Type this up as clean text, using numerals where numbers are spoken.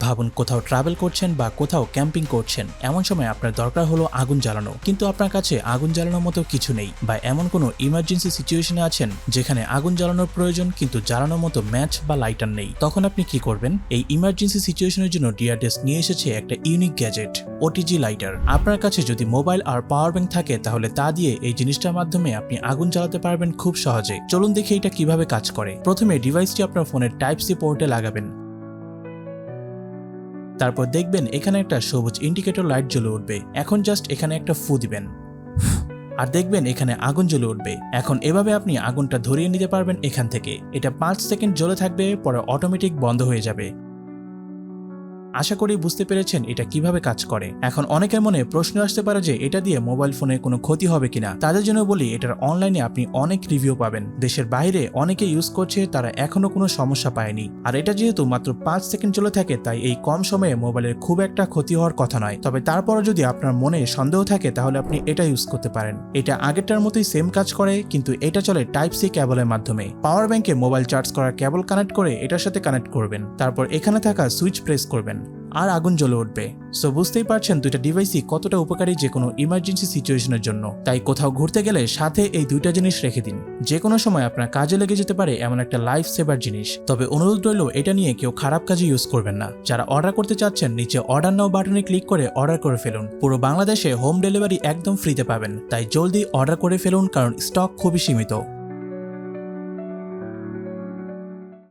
ভাবুন কোথাও ট্রাভেল করছেন বা কোথাও ক্যাম্পিং করছেন, এমন সময় আপনার দরকার হলো আগুন জ্বালানো, কিন্তু আপনার কাছে আগুন জ্বালানোর মতো কিছু নেই, বা এমন কোনো ইমার্জেন্সি সিচুয়েশনে আছেন যেখানে আগুন জ্বালানোর প্রয়োজন কিন্তু জ্বালানোর মতো ম্যাচ বা লাইটার নেই। তখন আপনি কি করবেন? এই ইমার্জেন্সি সিচুয়েশনের জন্য ডিআরডেস্ক নিয়ে এসেছে একটা ইউনিক গ্যাজেট, ওটিজি লাইটার। আপনার কাছে যদি মোবাইল আর পাওয়ার ব্যাংক থাকে তাহলে তা দিয়ে এই জিনিসটার মাধ্যমে আপনি আগুন জ্বালাতে পারবেন খুব সহজে। চলুন দেখি এটা কিভাবে কাজ করে। প্রথমে ডিভাইসটি আপনার ফোনের টাইপ সি পোর্টে লাগাবেন। তারপর দেখবেন এখানে একটা সবুজ ইন্ডিকেটর লাইট জ্বলে উঠবে। এখন জাস্ট এখানে একটা ফু দিবেন আর দেখবেন এখানে আগুন জ্বলে উঠবে। এখন এভাবে আপনি আগুনটা ধরিয়ে নিতে পারবেন এখান থেকে। এটা 5 সেকেন্ড জ্বলে থাকবে, পরে অটোমেটিক বন্ধ হয়ে যাবে। আশা করি বুঝতে পেরেছেন এটা কিভাবে কাজ করে। এখন অনেকের মনে প্রশ্ন আসতে পারে যে এটা দিয়ে মোবাইল ফোনে কোনো ক্ষতি হবে কিনা। তাদের জন্য বলি, এটার অনলাইনে আপনি অনেক রিভিউ পাবেন। দেশের বাইরে অনেকে ইউজ করছে, তারা এখনো কোনো সমস্যা পায়নি। আর এটা যেহেতু মাত্র 5 সেকেন্ড চলে থাকে, তাই এই কম সময়ে মোবাইলের খুব একটা ক্ষতি হওয়ার কথা নয়। তবে তারপরও যদি আপনার মনে সন্দেহ থাকে তাহলে আপনি এটা ইউজ করতে পারেন। এটা আগেরটার মতোই সেম কাজ করে, কিন্তু এটা চলে টাইপ সি কেবলের মাধ্যমে। পাওয়ার ব্যাংকে মোবাইল চার্জ করার কেবল কানেক্ট করে এটার সাথে কানেক্ট করবেন, তারপর এখানে থাকা সুইচ প্রেস করবেন আর আগুন জ্বলে উঠবে। সো বুঝতেই পারছেন দুইটা ডিভাইসই কতটা উপকারী যে কোনো ইমার্জেন্সি সিচুয়েশনের জন্য। তাই কোথাও ঘুরতে গেলে সাথে এই দুইটা জিনিস রেখে দিন, যে কোনো সময় আপনার কাজে লেগে যেতে পারে এমন একটা লাইফ সেভার জিনিস। তবে অনুরোধ রইল, এটা নিয়ে কেউ খারাপ কাজে ইউজ করবেন না। যারা অর্ডার করতে চাচ্ছেন নিচে অর্ডার নাও বাটনে ক্লিক করে অর্ডার করে ফেলুন। পুরো বাংলাদেশে হোম ডেলিভারি একদম ফ্রিতে পাবেন, তাই জলদি অর্ডার করে ফেলুন, কারণ স্টক খুবই সীমিত।